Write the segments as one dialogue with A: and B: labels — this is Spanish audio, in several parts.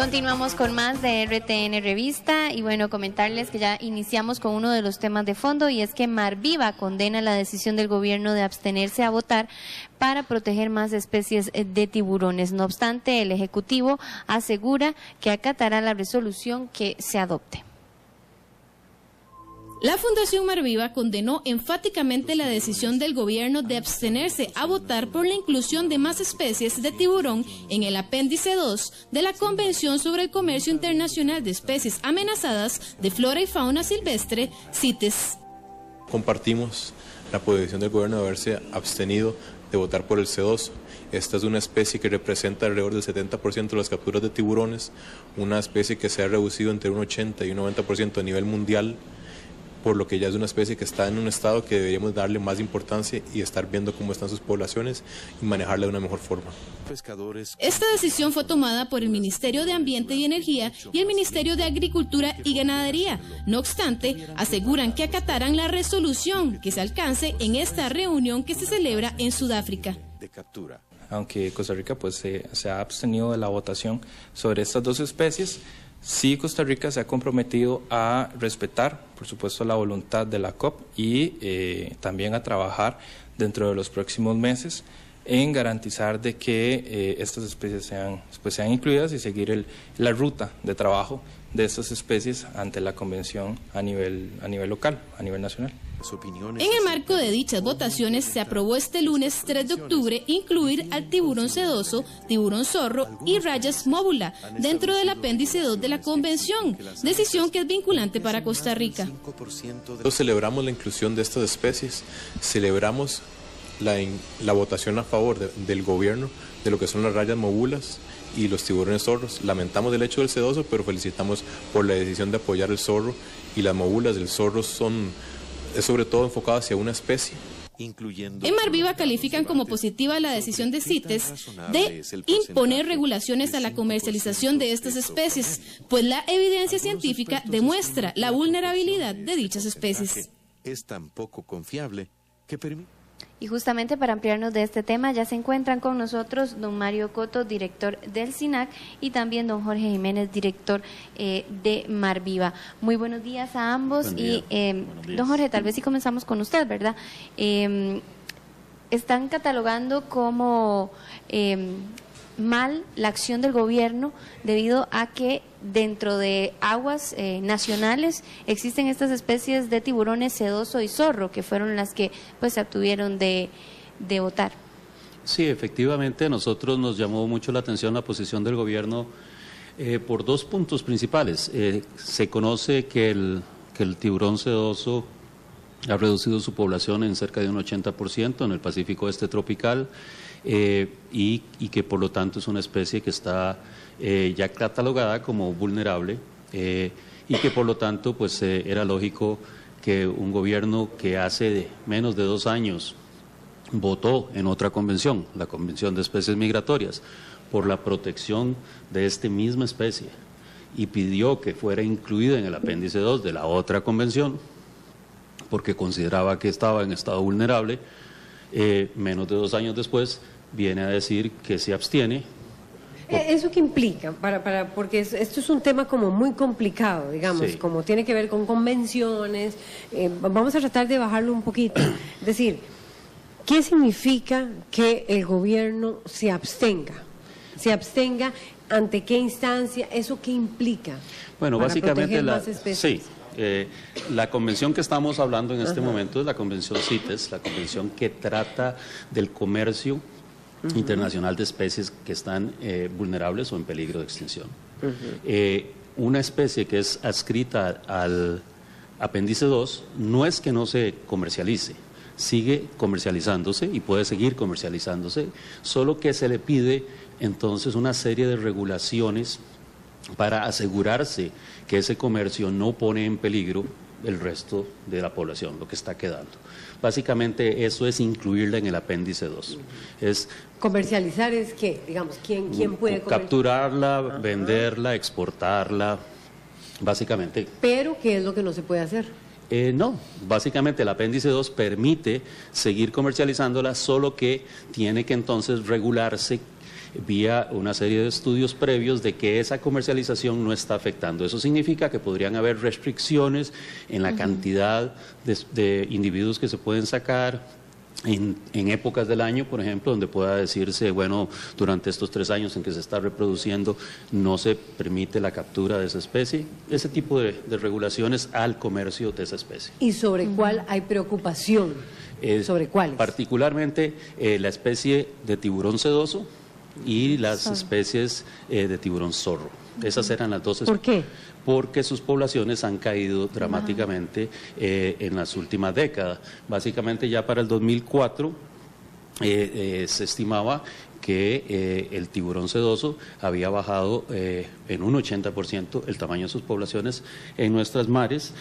A: Continuamos con más de RTN Revista y bueno, comentarles que ya iniciamos con uno de los temas de fondo y es que Marviva condena la decisión del gobierno de abstenerse a votar para proteger más especies de tiburones. No obstante, el Ejecutivo asegura que acatará la resolución que se adopte.
B: La Fundación Marviva condenó enfáticamente la decisión del gobierno de abstenerse a votar por la inclusión de más especies de tiburón en el apéndice 2 de la Convención sobre el Comercio Internacional de Especies Amenazadas de Flora y Fauna Silvestre, CITES.
C: Compartimos la posición del gobierno de haberse abstenido de votar por el sedoso. Esta es una especie que representa alrededor del 70% de las capturas de tiburones, una especie que se ha reducido entre un 80 y un 90% a nivel mundial, por lo que ya es una especie que está en un estado que deberíamos darle más importancia y estar viendo cómo están sus poblaciones y manejarla de una mejor forma.
B: Esta decisión fue tomada por el Ministerio de Ambiente y Energía y el Ministerio de Agricultura y Ganadería. No obstante, aseguran que acatarán la resolución que se alcance en esta reunión que se celebra en Sudáfrica.
D: Aunque Costa Rica se ha abstenido de la votación sobre estas dos especies, sí, Costa Rica se ha comprometido a respetar, por supuesto, la voluntad de la COP y también a trabajar dentro de los próximos meses en garantizar de que estas especies sean incluidas y seguir la ruta de trabajo de estas especies ante la convención a nivel local, a nivel nacional.
B: En el marco de dichas votaciones se aprobó este lunes 3 de octubre incluir al tiburón sedoso, tiburón zorro y rayas móvula dentro del apéndice 2 de la convención, decisión que es vinculante para Costa Rica.
C: Nosotros celebramos la inclusión de estas especies, celebramos la votación a favor del gobierno de lo que son las rayas móvulas y los tiburones zorros. Lamentamos el hecho del sedoso, pero felicitamos por la decisión de apoyar el zorro y las móvulas del zorro es sobre todo enfocado hacia una especie.
B: En Marviva califican como positiva la decisión de CITES de imponer regulaciones a la comercialización de estas especies, pues la evidencia científica demuestra la vulnerabilidad de dichas especies.
E: Es tan poco confiable que permite.
A: Y justamente para ampliarnos de este tema ya se encuentran con nosotros don Mario Coto, director del SINAC, y también don Jorge Jiménez, director de Marviva. Muy buenos días a ambos. Y don Jorge, tal vez si comenzamos con usted, ¿verdad? Están catalogando como mal la acción del gobierno debido a que dentro de aguas nacionales existen estas especies de tiburones sedoso y zorro, que fueron las que pues se obtuvieron de votar.
F: Sí, efectivamente, a nosotros nos llamó mucho la atención la posición del gobierno por dos puntos principales. Se conoce que el tiburón sedoso ha reducido su población en cerca de un 80% en el Pacífico Este tropical, y que por lo tanto es una especie que está ya catalogada como vulnerable, y que por lo tanto pues era lógico que un gobierno que hace menos de 2 años votó en otra convención, la Convención de Especies Migratorias, por la protección de esta misma especie y pidió que fuera incluida en el apéndice 2 de la otra convención porque consideraba que estaba en estado vulnerable, menos de 2 años después viene a decir que se abstiene.
G: ¿Eso qué implica? Porque esto es un tema como muy complicado, digamos, sí, como tiene que ver con convenciones. Vamos a tratar de bajarlo un poquito. Es decir, ¿qué significa que el gobierno se abstenga? ¿Se abstenga ante qué instancia? ¿Eso qué implica?
F: Bueno, básicamente la convención que estamos hablando en este momento es la convención CITES, la convención que trata del comercio internacional de especies que están vulnerables o en peligro de extinción. Una especie que es adscrita al apéndice 2 no es que no se comercialice, sigue comercializándose y puede seguir comercializándose, solo que se le pide entonces una serie de regulaciones para asegurarse que ese comercio no pone en peligro el resto de la población, lo que está quedando. Básicamente eso es incluirla en el apéndice 2. Es
G: comercializar es qué, digamos, ¿quién puede
F: capturarla, venderla, exportarla, básicamente.
G: ¿Pero qué es lo que no se puede hacer?
F: No, básicamente el apéndice 2 permite seguir comercializándola, solo que tiene que entonces regularse vía una serie de estudios previos de que esa comercialización no está afectando. Eso significa que podrían haber restricciones en la cantidad de individuos que se pueden sacar, en épocas del año, por ejemplo, donde pueda decirse, bueno, durante estos 3 años en que se está reproduciendo no se permite la captura de esa especie, ese tipo de regulaciones al comercio de esa especie.
G: ¿Y sobre cuál hay preocupación? ¿Sobre cuáles?
F: Particularmente la especie de tiburón sedoso y las especies de tiburón zorro. Esas eran las dos especies.
G: ¿Por qué?
F: Porque sus poblaciones han caído dramáticamente en las últimas décadas. Básicamente ya para el 2004 se estimaba que el tiburón sedoso había bajado en un 80% el tamaño de sus poblaciones en nuestras mares.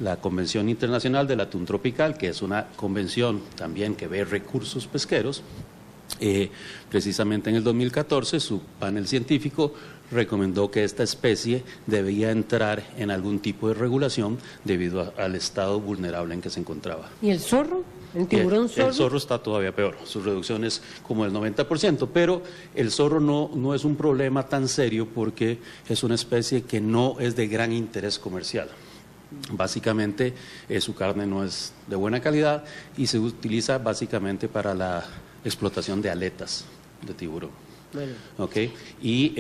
F: La Convención Internacional del Atún Tropical, que es una convención también que ve recursos pesqueros, precisamente en el 2014 su panel científico recomendó que esta especie debía entrar en algún tipo de regulación debido al estado vulnerable en que se encontraba.
G: ¿Y el zorro? ¿El tiburón zorro?
F: El zorro está todavía peor, su reducción es como el 90%, pero el zorro no es un problema tan serio porque es una especie que no es de gran interés comercial. Básicamente su carne no es de buena calidad y se utiliza básicamente para la explotación de aletas de tiburón.
G: Bueno.
F: ¿Okay? Y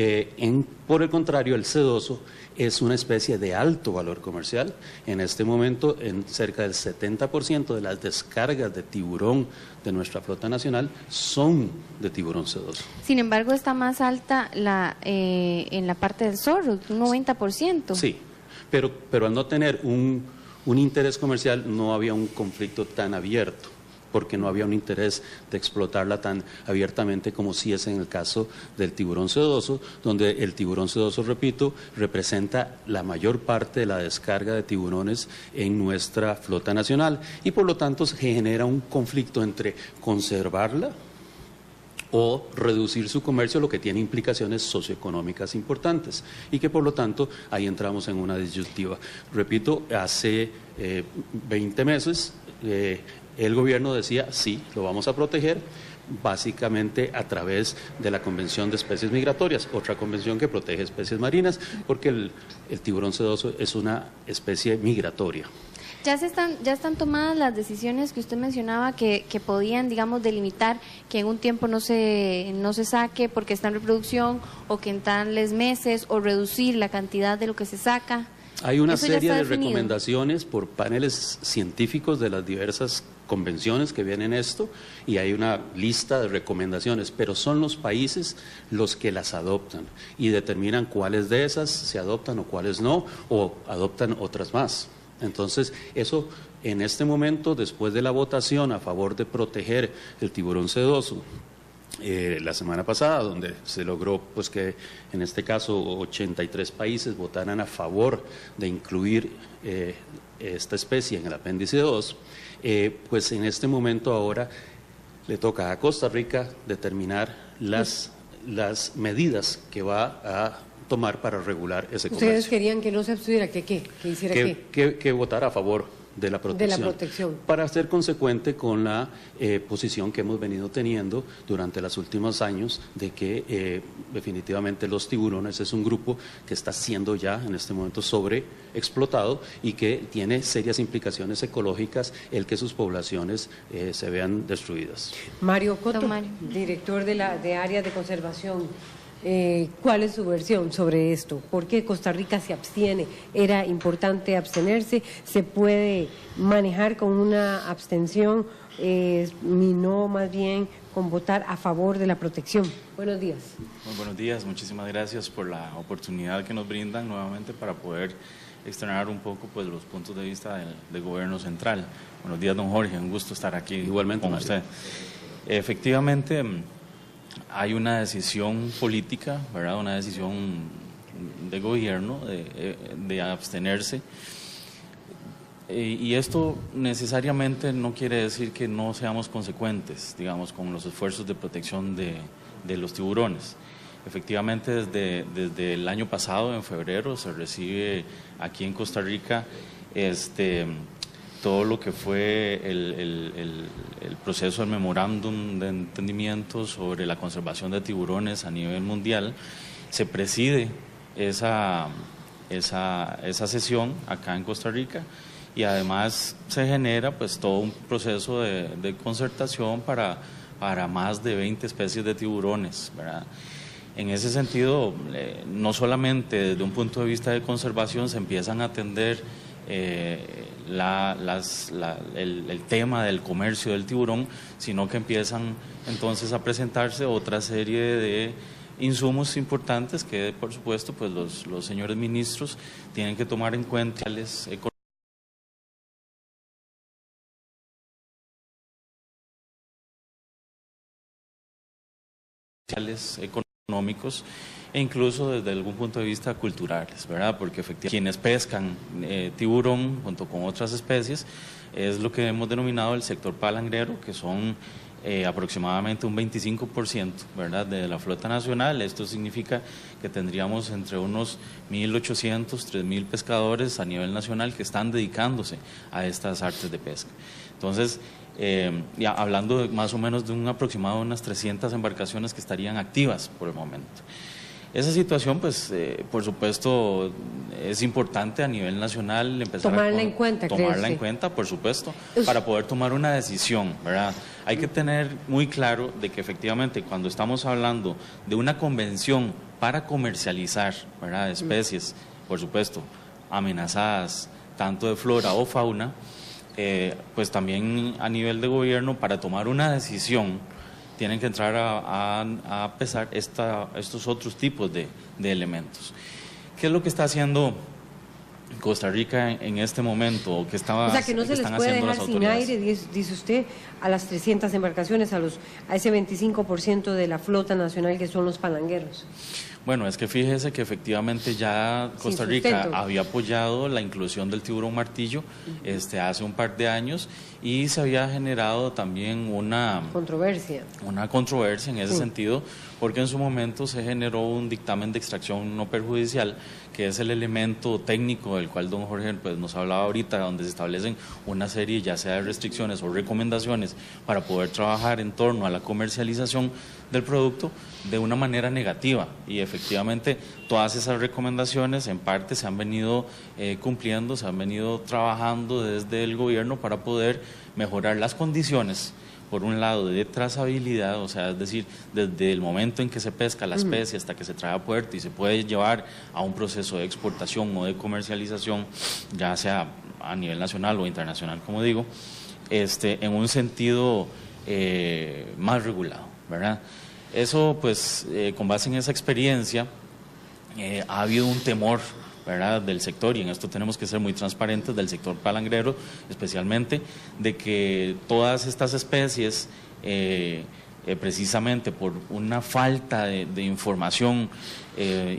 F: por el contrario, el sedoso es una especie de alto valor comercial. En este momento, en cerca del 70% de las descargas de tiburón de nuestra flota nacional son de tiburón sedoso.
A: Sin embargo, está más alta en la parte del zorro, un 90%.
F: Sí, pero al no tener un interés comercial no había un conflicto tan abierto, porque no había un interés de explotarla tan abiertamente como si es en el caso del tiburón sedoso, donde el tiburón sedoso, repito, representa la mayor parte de la descarga de tiburones en nuestra flota nacional y por lo tanto se genera un conflicto entre conservarla o reducir su comercio, lo que tiene implicaciones socioeconómicas importantes y que por lo tanto ahí entramos en una disyuntiva. Repito, hace 20 meses el gobierno decía, sí, lo vamos a proteger, básicamente a través de la Convención de Especies Migratorias, otra convención que protege especies marinas, porque el tiburón sedoso es una especie migratoria.
A: Ya están tomadas las decisiones que usted mencionaba que podían, digamos, delimitar que en un tiempo no se saque porque está en reproducción o que en tales meses o reducir la cantidad de lo que se saca.
F: Hay una serie de recomendaciones por paneles científicos de las diversas convenciones que vienen esto y hay una lista de recomendaciones, pero son los países los que las adoptan y determinan cuáles de esas se adoptan o cuáles no, o adoptan otras más. Entonces, eso en este momento, después de la votación a favor de proteger el tiburón sedoso, la semana pasada, donde se logró pues que en este caso 83 países votaran a favor de incluir esta especie en el apéndice 2, pues en este momento ahora le toca a Costa Rica determinar las medidas que va a tomar para regular ese comercio.
G: ¿Ustedes querían que no se abstuviera? ¿Que hiciera qué?
F: Que votara a favor de la protección, para ser consecuente con la posición que hemos venido teniendo durante los últimos años de que definitivamente los tiburones es un grupo que está siendo ya en este momento sobreexplotado y que tiene serias implicaciones ecológicas el que sus poblaciones se vean destruidas.
G: Mario Coto, director de área de conservación. ¿Cuál es su versión sobre esto? ¿Por qué Costa Rica se abstiene? ¿Era importante abstenerse? ¿Se puede manejar con una abstención? ¿No más bien con votar a favor de la protección? Buenos días.
H: Muy buenos días, muchísimas gracias por la oportunidad que nos brindan nuevamente para poder externar un poco pues los puntos de vista del gobierno central. Buenos días, don Jorge, un gusto estar aquí.
F: Igualmente,
H: con usted. Efectivamente, hay una decisión política, ¿verdad? Una decisión de gobierno de abstenerse. Y esto necesariamente no quiere decir que no seamos consecuentes, digamos, con los esfuerzos de protección de los tiburones. Efectivamente, desde el año pasado, en febrero, se recibe aquí en Costa Rica todo lo que fue el proceso del memorándum de entendimiento sobre la conservación de tiburones a nivel mundial, se preside esa sesión acá en Costa Rica, y además se genera pues todo un proceso de concertación para más de 20 especies de tiburones, ¿verdad? En ese sentido, no solamente desde un punto de vista de conservación se empiezan a atender el tema del comercio del tiburón, sino que empiezan entonces a presentarse otra serie de insumos importantes que, por supuesto, pues los señores ministros tienen que tomar en cuenta económicos e incluso desde algún punto de vista culturales, ¿verdad? Porque efectivamente quienes pescan tiburón junto con otras especies es lo que hemos denominado el sector palangrero, que son aproximadamente un 25%, ¿verdad?, de la flota nacional. Esto significa que tendríamos entre unos 1.800, 3.000 pescadores a nivel nacional que están dedicándose a estas artes de pesca. Entonces, ya hablando de más o menos de un aproximado de unas 300 embarcaciones que estarían activas por el momento. Esa situación, pues, por supuesto, es importante a nivel nacional empezar
G: tomarla en cuenta,
H: por supuesto, para poder tomar una decisión, ¿verdad? Hay que tener muy claro de que efectivamente cuando estamos hablando de una convención para comercializar, ¿verdad?, especies, por supuesto, amenazadas, tanto de flora o fauna, pues también a nivel de gobierno, para tomar una decisión, tienen que entrar a pesar estos otros tipos de elementos. ¿Qué es lo que está haciendo Costa Rica en este momento?
G: O sea, que no se les puede dejar sin aire, dice usted, a las 300 embarcaciones, a ese 25% de la flota nacional que son los palangueros.
H: Bueno, es que fíjese que efectivamente ya Costa Rica había apoyado la inclusión del tiburón martillo hace un par de años, y se había generado también una controversia en ese sentido, porque en su momento se generó un dictamen de extracción no perjudicial, que es el elemento técnico del cual don Jorge pues nos hablaba ahorita, donde se establecen una serie ya sea de restricciones o recomendaciones para poder trabajar en torno a la comercialización del producto de una manera negativa, y efectivamente todas esas recomendaciones en parte se han venido cumpliendo, se han venido trabajando desde el gobierno para poder mejorar las condiciones, por un lado, de trazabilidad, o sea, es decir, desde el momento en que se pesca la especie hasta que se trae a puerto y se puede llevar a un proceso de exportación o de comercialización, ya sea a nivel nacional o internacional, como digo, en un sentido más regulado, ¿verdad? Eso, pues, con base en esa experiencia, ha habido un temor, ¿verdad?, del sector, y en esto tenemos que ser muy transparentes, del sector palangrero especialmente, de que todas estas especies, precisamente por una falta de información,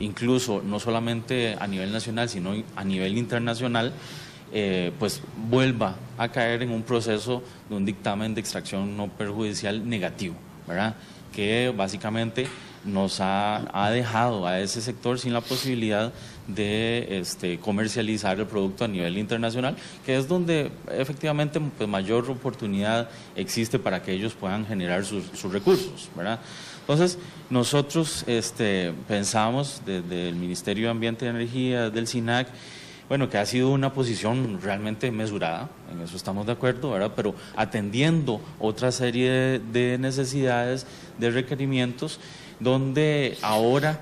H: incluso no solamente a nivel nacional, sino a nivel internacional, pues vuelva a caer en un proceso de un dictamen de extracción no perjudicial negativo, ¿verdad?, que básicamente nos ha dejado a ese sector sin la posibilidad de comercializar el producto a nivel internacional, que es donde efectivamente pues, mayor oportunidad existe para que ellos puedan generar sus recursos, ¿verdad? Entonces, nosotros pensamos desde el Ministerio de Ambiente y Energía, del SINAC, bueno, que ha sido una posición realmente mesurada, en eso estamos de acuerdo, ¿verdad?, pero atendiendo otra serie de necesidades, de requerimientos, donde ahora,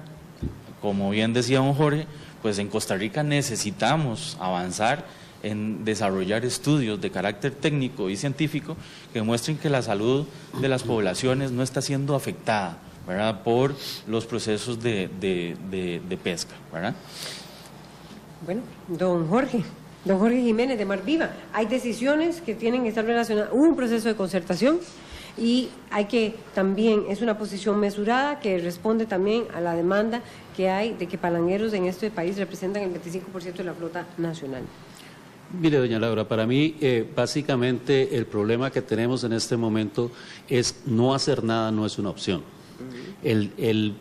H: como bien decía don Jorge, pues en Costa Rica necesitamos avanzar en desarrollar estudios de carácter técnico y científico que demuestren que la salud de las poblaciones no está siendo afectada, ¿verdad?, por los procesos de pesca, ¿verdad?
G: Bueno, don Jorge Jiménez de Mar Viva, hay decisiones que tienen que estar relacionadas, un proceso de concertación, y hay que también, es una posición mesurada que responde también a la demanda que hay de que palangueros en este país representan el 25% de la flota nacional.
F: Mire, doña Laura, para mí básicamente el problema que tenemos en este momento es no hacer nada, no es una opción. El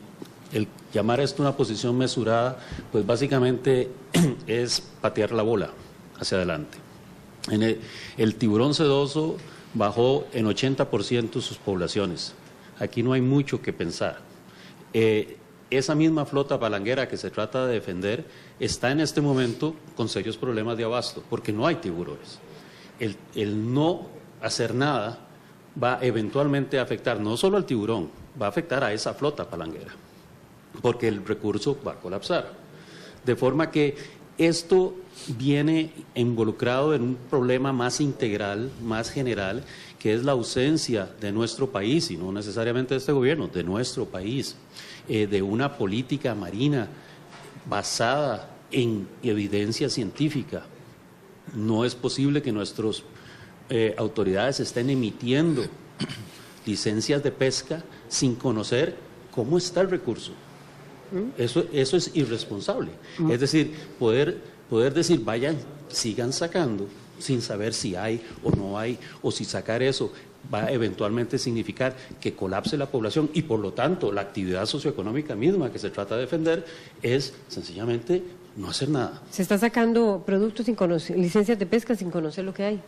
F: llamar a esto una posición mesurada, pues básicamente es patear la bola hacia adelante. El tiburón sedoso bajó en 80% sus poblaciones. Aquí no hay mucho que pensar. Esa misma flota palanguera que se trata de defender está en este momento con serios problemas de abasto, porque no hay tiburones. El no hacer nada va eventualmente a afectar no solo al tiburón, va a afectar a esa flota palanguera, porque el recurso va a colapsar. De forma que esto viene involucrado en un problema más integral, más general, que es la ausencia de nuestro país, y no necesariamente de este gobierno, de nuestro país, de una política marina basada en evidencia científica. No es posible que nuestras autoridades estén emitiendo licencias de pesca sin conocer cómo está el recurso. Eso es irresponsable. Es decir, poder decir, vayan, sigan sacando, sin saber si hay o no hay, o si sacar eso va a eventualmente significar que colapse la población y por lo tanto la actividad socioeconómica misma que se trata de defender es sencillamente no hacer nada.
G: Se está sacando productos sin conocer, licencias de pesca sin conocer lo que hay.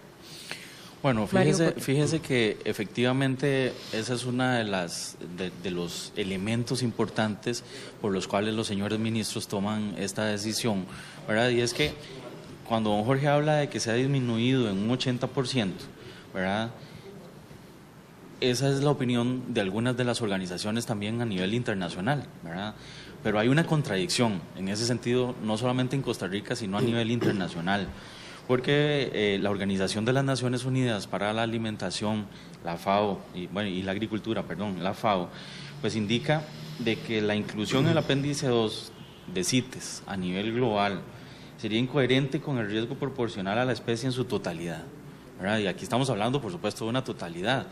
H: Bueno, fíjese que efectivamente esa es una de los elementos importantes por los cuales los señores ministros toman esta decisión, ¿verdad? Y es que cuando don Jorge habla de que se ha disminuido en un 80%, ¿verdad? Esa es la opinión de algunas de las organizaciones también a nivel internacional, ¿verdad? Pero hay una contradicción en ese sentido, no solamente en Costa Rica, sino a nivel internacional. Porque la Organización de las Naciones Unidas para la Alimentación, la FAO, y la Agricultura, la FAO, pues indica de que la inclusión en el apéndice 2 de CITES a nivel global sería incoherente con el riesgo proporcional a la especie en su totalidad, ¿verdad? Y aquí estamos hablando, por supuesto, de una totalidad.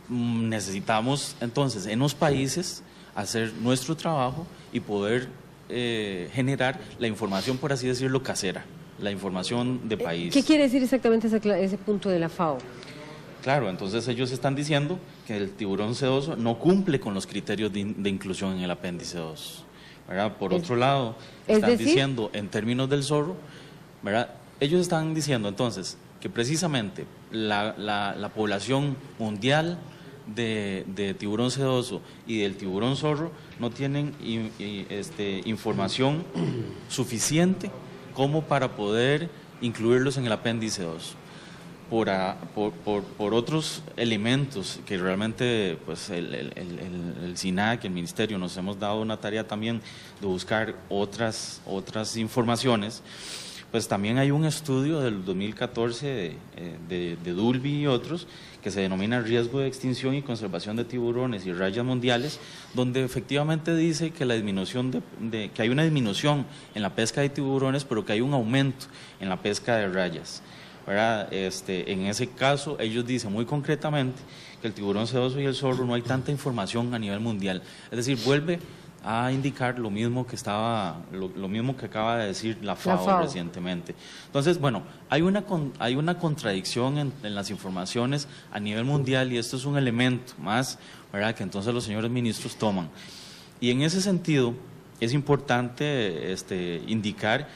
H: Necesitamos, entonces, en los países hacer nuestro trabajo y poder generar la información, por así decirlo, casera, la información de país.
G: ¿Qué quiere decir exactamente ese punto de la FAO?
H: Claro, entonces ellos están diciendo que el tiburón sedoso no cumple con los criterios de inclusión en el apéndice 2, ¿verdad? Por otro lado, están diciendo en términos del zorro, ¿verdad? Ellos están diciendo entonces que precisamente la población mundial de tiburón sedoso y del tiburón zorro no tienen información suficiente como para poder incluirlos en el apéndice 2 por otros elementos que realmente pues el SINAC, el Ministerio, nos hemos dado una tarea también de buscar otras informaciones. Pues también hay un estudio del 2014 de Dulby y otros que se denomina Riesgo de Extinción y Conservación de Tiburones y Rayas Mundiales, donde efectivamente dice que la disminución que hay una disminución en la pesca de tiburones, pero que hay un aumento en la pesca de rayas, ¿verdad? En ese caso, ellos dicen muy concretamente que el tiburón sedoso y el zorro no hay tanta información a nivel mundial. Es decir, vuelve a indicar lo mismo que lo mismo que acaba de decir la FAO recientemente. Entonces, bueno, hay una contradicción en las informaciones a nivel mundial y esto es un elemento más, ¿verdad?, que entonces los señores ministros toman. Y en ese sentido es importante indicar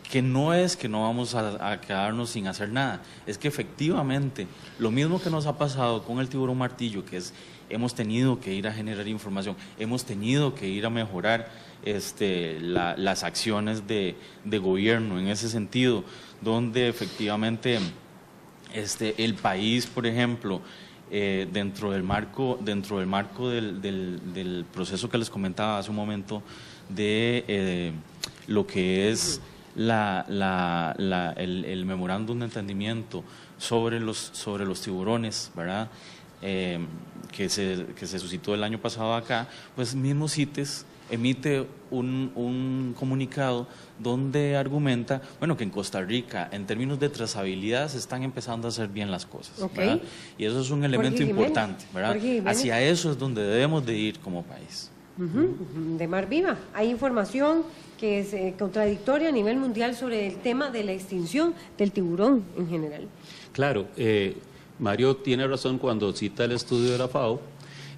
H: que no es que no vamos a quedarnos sin hacer nada, es que efectivamente lo mismo que nos ha pasado con el tiburón martillo, que es hemos tenido que ir a generar información, hemos tenido que ir a mejorar las acciones de gobierno en ese sentido, donde efectivamente el país, por ejemplo, dentro del marco del proceso que les comentaba hace un momento de lo que es el memorándum de entendimiento sobre los tiburones, ¿verdad?, que se suscitó el año pasado acá, pues mismo CITES emite un comunicado donde argumenta, bueno, que en Costa Rica, en términos de trazabilidad, se están empezando a hacer bien las cosas, ¿verdad? Y eso es un elemento importante, ¿verdad? Hacia eso es donde debemos de ir como país.
G: De Mar Viva, hay información que es contradictoria a nivel mundial sobre el tema de la extinción del tiburón en general.
F: Claro, Mario tiene razón cuando cita el estudio de la FAO,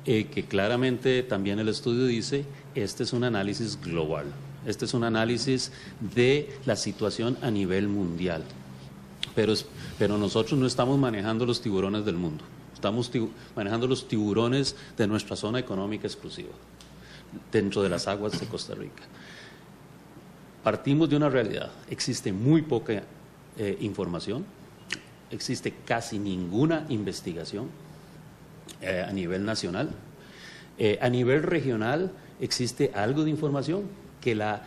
F: que claramente también el estudio dice, este es un análisis global, este es un análisis de la situación a nivel mundial. pero nosotros no estamos manejando los tiburones del mundo, estamos manejando los tiburones de nuestra zona económica exclusiva, dentro de las aguas de Costa Rica. Partimos de una realidad, existe muy poca información, existe casi ninguna investigación a nivel nacional. A nivel regional existe algo de información que la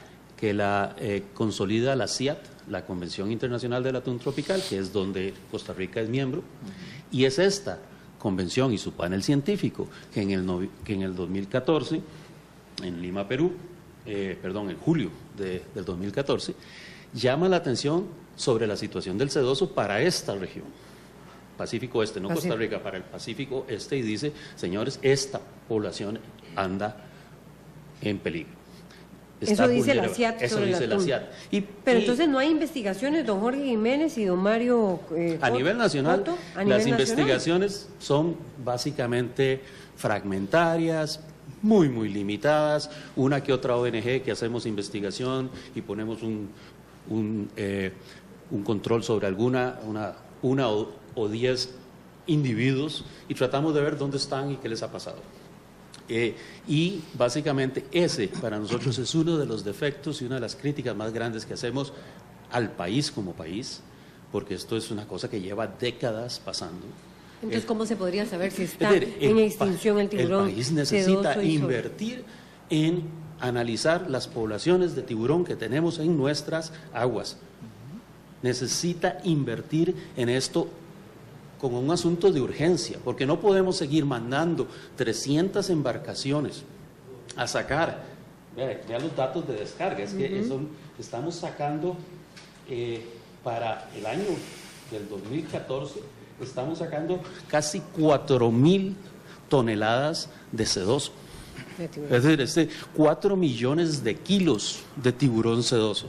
F: consolida la CIAT, la Convención Internacional del Atún Tropical, que es donde Costa Rica es miembro, y es esta convención y su panel científico que en el 2014, en Lima, Perú, en julio del 2014, llama la atención sobre la situación del sedoso para esta región, Pacífico Este, no Costa Rica, para el Pacífico Este, y dice, señores, esta población anda en peligro.
G: Eso dice la CIAT.
F: Eso dice la CIAT.
G: Pero entonces no hay investigaciones, don Jorge Jiménez y don Mario
F: a nivel nacional, las investigaciones son básicamente fragmentarias, muy limitadas, una que otra ONG que hacemos investigación y ponemos un control sobre una o 10 individuos y tratamos de ver dónde están y qué les ha pasado. Y básicamente ese para nosotros es uno de los defectos y una de las críticas más grandes que hacemos al país como país, porque esto es una cosa que lleva décadas pasando.
G: Entonces, ¿cómo se podría saber si está en extinción el tiburón?
F: El país necesita invertir en analizar las poblaciones de tiburón que tenemos en nuestras aguas. Necesita invertir en esto como un asunto de urgencia, porque no podemos seguir mandando 300 embarcaciones a sacar, vea los datos de descarga, es que estamos sacando para el año del 2014, estamos sacando casi 4.000 toneladas de sedoso, es decir, 4 millones de kilos de tiburón sedoso,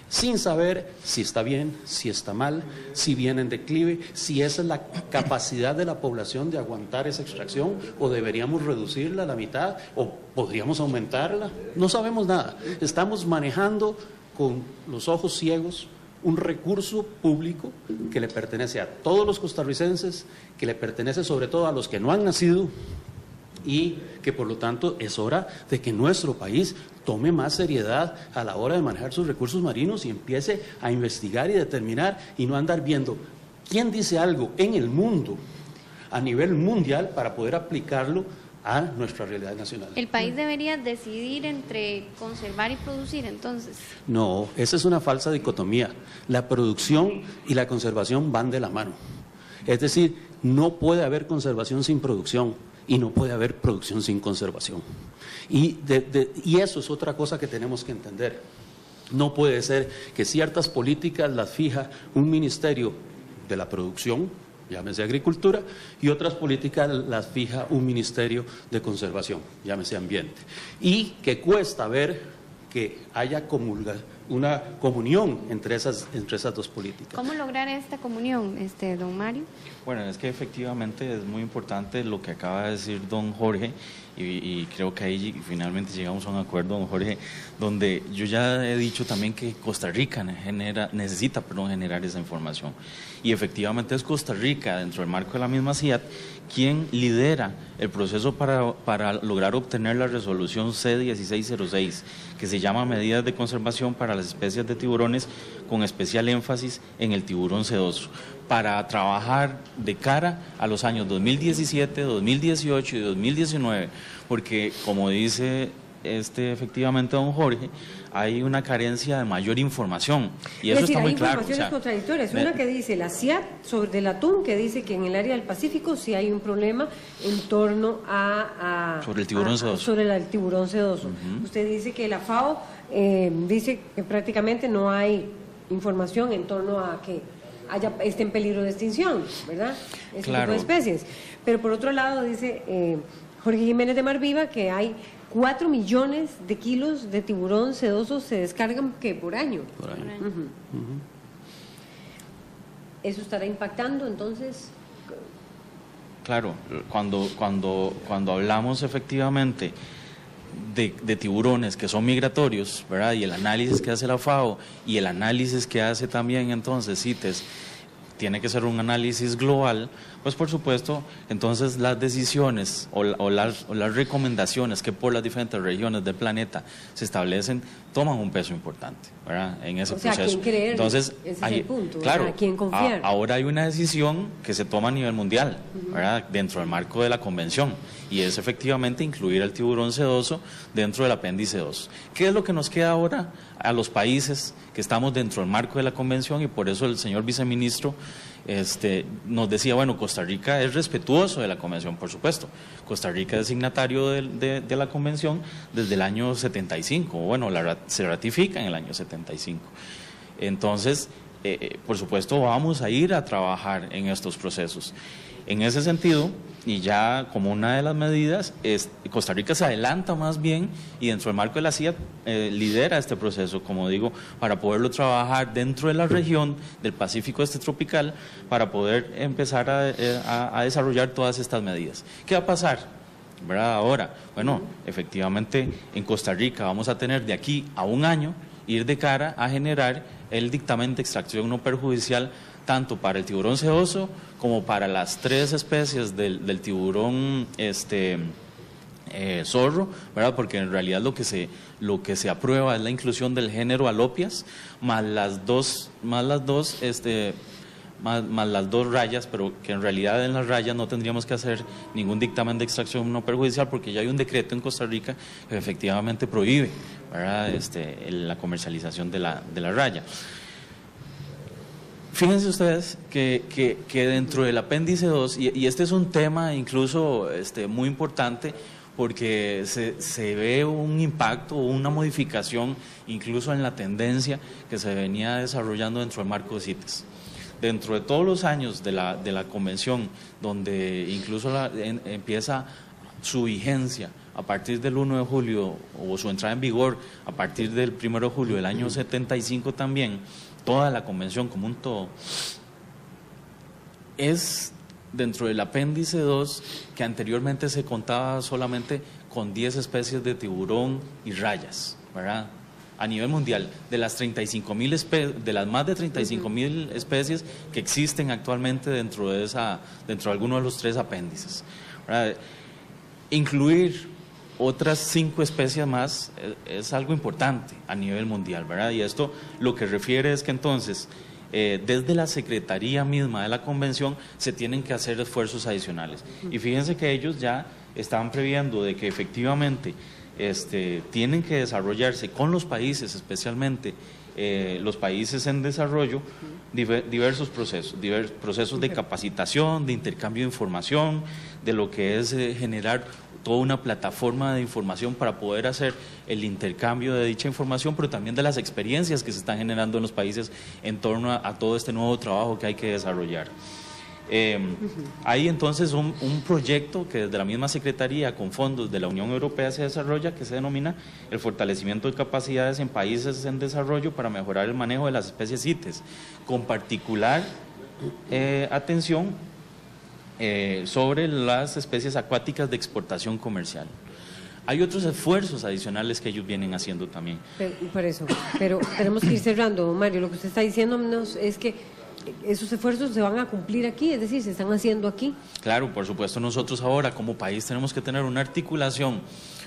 F: sin saber si está bien, si está mal, si viene en declive, si esa es la capacidad de la población de aguantar esa extracción, o deberíamos reducirla a la mitad, o podríamos aumentarla. No sabemos nada. Estamos manejando con los ojos ciegos un recurso público que le pertenece a todos los costarricenses, que le pertenece sobre todo a los que no han nacido, y que por lo tanto es hora de que nuestro país tome más seriedad a la hora de manejar sus recursos marinos y empiece a investigar y determinar y no andar viendo quién dice algo en el mundo, a nivel mundial, para poder aplicarlo a nuestra realidad nacional.
A: ¿El país debería decidir entre conservar y producir entonces?
F: No, esa es una falsa dicotomía. La producción y la conservación van de la mano. Es decir, no puede haber conservación sin producción. Y no puede haber producción sin conservación. Y eso es otra cosa que tenemos que entender. No puede ser que ciertas políticas las fija un ministerio de la producción, llámese agricultura, y otras políticas las fija un ministerio de conservación, llámese ambiente. Y que cuesta ver que haya una comunión entre esas dos políticas.
A: ¿Cómo lograr esta comunión, don Mario?
H: Bueno, es que efectivamente es muy importante lo que acaba de decir don Jorge, y creo que ahí finalmente llegamos a un acuerdo, don Jorge, donde yo ya he dicho también que Costa Rica necesita generar esa información. Y efectivamente es Costa Rica, dentro del marco de la misma CIAT, quien lidera el proceso para lograr obtener la resolución C1606, que se llama Medidas de Conservación para las especies de tiburones, con especial énfasis en el tiburón sedoso, para trabajar de cara a los años 2017, 2018 y 2019, porque como dice efectivamente don Jorge, hay una carencia de mayor información, y eso está muy claro.
G: Hay informaciones contradictorias, una que dice la CIAT sobre el atún, que dice que en el área del Pacífico sí hay un problema en torno
H: sobre el tiburón sedoso.
G: Sobre el tiburón sedoso. Usted dice que la FAO dice que prácticamente no hay información en torno a que esté en peligro de extinción, ¿verdad? Ese tipo de especies. Pero por otro lado dice Jorge Jiménez de Marviva que hay 4 millones de kilos de tiburón sedoso se descargan por año.
F: Por año.
G: ¿Eso estará impactando entonces?
H: Claro, cuando hablamos efectivamente de tiburones que son migratorios, ¿verdad? Y el análisis que hace la FAO y el análisis que hace también entonces CITES tiene que ser un análisis global, pues por supuesto, entonces las decisiones o las recomendaciones que por las diferentes regiones del planeta se establecen toman un peso importante, ¿verdad? En ese proceso.
G: ¿Quién creer?
H: Entonces,
G: ese es el punto.
H: Claro,
G: ¿quién confiar?
H: Ahora hay una decisión que se toma a nivel mundial, ¿verdad? Dentro del marco de la convención, y es efectivamente incluir el tiburón sedoso dentro del apéndice 2. ¿Qué es lo que nos queda ahora a los países que estamos dentro del marco de la convención? Y por eso el señor viceministro nos decía, bueno, Costa Rica es respetuoso de la convención, por supuesto. Costa Rica es signatario de la convención desde el año 75, bueno, se ratifica en el año 75. Entonces, por supuesto, vamos a ir a trabajar en estos procesos. En ese sentido, y ya como una de las medidas, Costa Rica se adelanta más bien y dentro del marco de la CIA lidera este proceso, como digo, para poderlo trabajar dentro de la región del Pacífico tropical, para poder empezar a desarrollar todas estas medidas. ¿Qué va a pasar, verdad, ahora? Bueno, efectivamente en Costa Rica vamos a tener de aquí a un año ir de cara a generar el dictamen de extracción no perjudicial tanto para el tiburón sedoso como para las 3 especies del tiburón zorro, ¿verdad? Porque en realidad lo que se aprueba es la inclusión del género Alopias más las dos rayas, pero que en realidad en las rayas no tendríamos que hacer ningún dictamen de extracción no perjudicial, porque ya hay un decreto en Costa Rica que efectivamente prohíbe, ¿verdad? La comercialización de la raya. Fíjense ustedes que dentro del apéndice 2, y este es un tema incluso muy importante, porque se ve un impacto o una modificación incluso en la tendencia que se venía desarrollando dentro del marco de CITES. Dentro de todos los años de la convención, donde incluso empieza su vigencia a partir del 1 de julio, o su entrada en vigor a partir del 1 de julio del año 75 también, toda la convención como un todo, es dentro del apéndice 2, que anteriormente se contaba solamente con 10 especies de tiburón y rayas, ¿verdad? A nivel mundial, de las 35.000 de las más de 35.000 especies que existen actualmente dentro de alguno de los 3 apéndices, ¿verdad? Incluir otras 5 especies más es algo importante a nivel mundial, ¿verdad? Y esto lo que refiere es que entonces, desde la Secretaría misma de la Convención, se tienen que hacer esfuerzos adicionales. Y fíjense que ellos ya estaban previendo de que efectivamente tienen que desarrollarse con los países, especialmente los países en desarrollo, diversos procesos de capacitación, de intercambio de información, de lo que es generar toda una plataforma de información para poder hacer el intercambio de dicha información, pero también de las experiencias que se están generando en los países en torno a todo este nuevo trabajo que hay que desarrollar. Hay entonces un proyecto que desde la misma Secretaría con fondos de la Unión Europea se desarrolla, que se denomina el fortalecimiento de capacidades en países en desarrollo para mejorar el manejo de las especies CITES, con particular atención sobre las especies acuáticas de exportación comercial. Hay otros esfuerzos adicionales que ellos vienen haciendo también.
G: Pero tenemos que ir cerrando, Mario. Lo que usted está diciéndonos es que esos esfuerzos se van a cumplir aquí, es decir, se están haciendo aquí.
H: Claro, por supuesto, nosotros ahora como país tenemos que tener una articulación,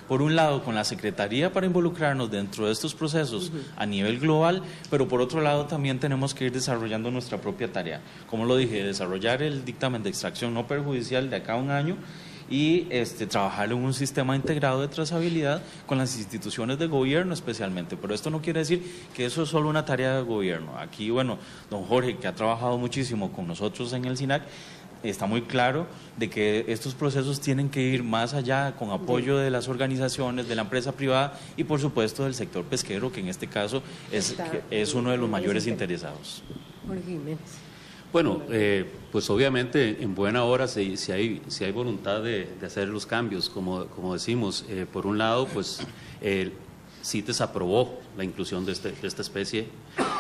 H: por un lado con la Secretaría para involucrarnos dentro de estos procesos a nivel global, pero por otro lado también tenemos que ir desarrollando nuestra propia tarea. Como lo dije, desarrollar el dictamen de extracción no perjudicial de acá a un año y trabajar en un sistema integrado de trazabilidad con las instituciones de gobierno especialmente. Pero esto no quiere decir que eso es solo una tarea del gobierno. Aquí, bueno, don Jorge, que ha trabajado muchísimo con nosotros en el SINAC, está muy claro de que estos procesos tienen que ir más allá, con apoyo de las organizaciones, de la empresa privada y por supuesto del sector pesquero, que en este caso es uno de los mayores interesados.
G: Jorge Jiménez.
F: Bueno, pues obviamente en buena hora si hay voluntad de hacer los cambios, como decimos, por un lado pues CITES aprobó la inclusión de esta especie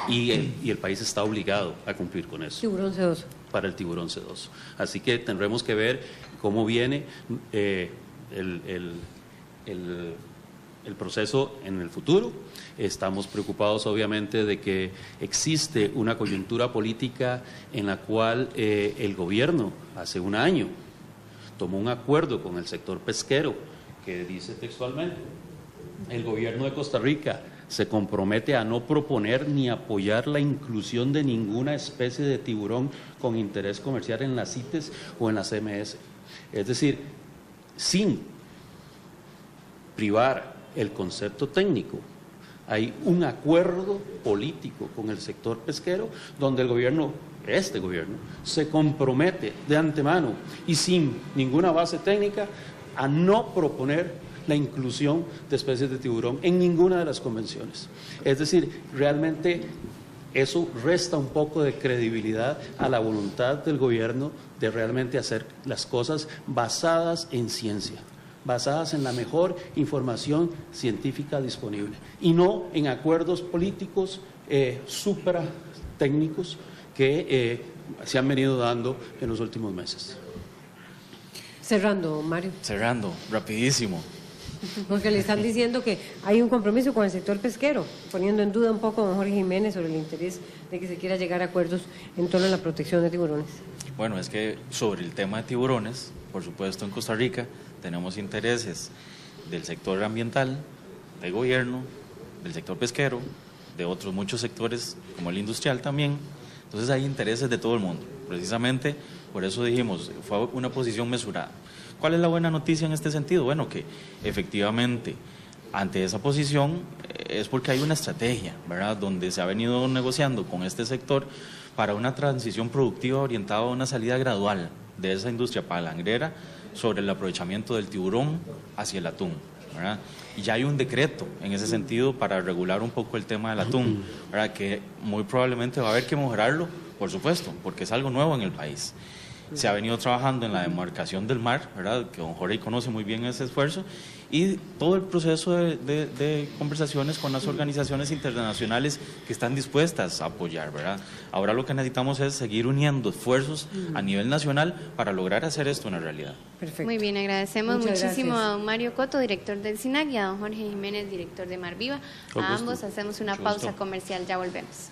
F: y el país está obligado a cumplir con eso.
G: Tiburón sedoso.
F: Para el tiburón sedoso. Así que tendremos que ver cómo viene el el proceso en el futuro. Estamos preocupados obviamente de que existe una coyuntura política en la cual el gobierno hace un año tomó un acuerdo con el sector pesquero que dice textualmente: el gobierno de Costa Rica se compromete a no proponer ni apoyar la inclusión de ninguna especie de tiburón con interés comercial en las CITES o en las CMS. Es decir, sin privar el concepto técnico, hay un acuerdo político con el sector pesquero donde el gobierno, este gobierno, se compromete de antemano y sin ninguna base técnica a no proponer la inclusión de especies de tiburón en ninguna de las convenciones. Es decir, realmente eso resta un poco de credibilidad a la voluntad del gobierno de realmente hacer las cosas basadas en ciencia, basadas en la mejor información científica disponible y no en acuerdos políticos supra técnicos que se han venido dando en los últimos meses.
G: Cerrando, Mario.
H: Cerrando, rapidísimo.
G: Porque le están diciendo que hay un compromiso con el sector pesquero, poniendo en duda un poco a don Jorge Jiménez sobre el interés de que se quiera llegar a acuerdos en torno a la protección de tiburones.
H: Bueno, es que sobre el tema de tiburones, por supuesto en Costa Rica tenemos intereses del sector ambiental, del gobierno, del sector pesquero, de otros muchos sectores como el industrial también. Entonces hay intereses de todo el mundo. Precisamente por eso dijimos, fue una posición mesurada. ¿Cuál es la buena noticia en este sentido? Bueno, que efectivamente ante esa posición es porque hay una estrategia, ¿verdad?, donde se ha venido negociando con este sector para una transición productiva orientada a una salida gradual de esa industria palangrera sobre el aprovechamiento del tiburón hacia el atún, ¿verdad? Y ya hay un decreto en ese sentido para regular un poco el tema del atún, ¿verdad?, que muy probablemente va a haber que mejorarlo, por supuesto, porque es algo nuevo en el país. Se ha venido trabajando en la demarcación del mar, ¿verdad?, que don Jorge conoce muy bien ese esfuerzo, y todo el proceso de conversaciones con las organizaciones internacionales que están dispuestas a apoyar, ¿verdad? Ahora lo que necesitamos es seguir uniendo esfuerzos a nivel nacional para lograr hacer esto una realidad.
G: Perfecto.
A: Muy bien, agradecemos muchísimo
G: gracias
A: a don Mario Coto, director del SINAC, y a don Jorge Jiménez, director de Mar Viva. A ambos hacemos una pausa comercial, ya volvemos.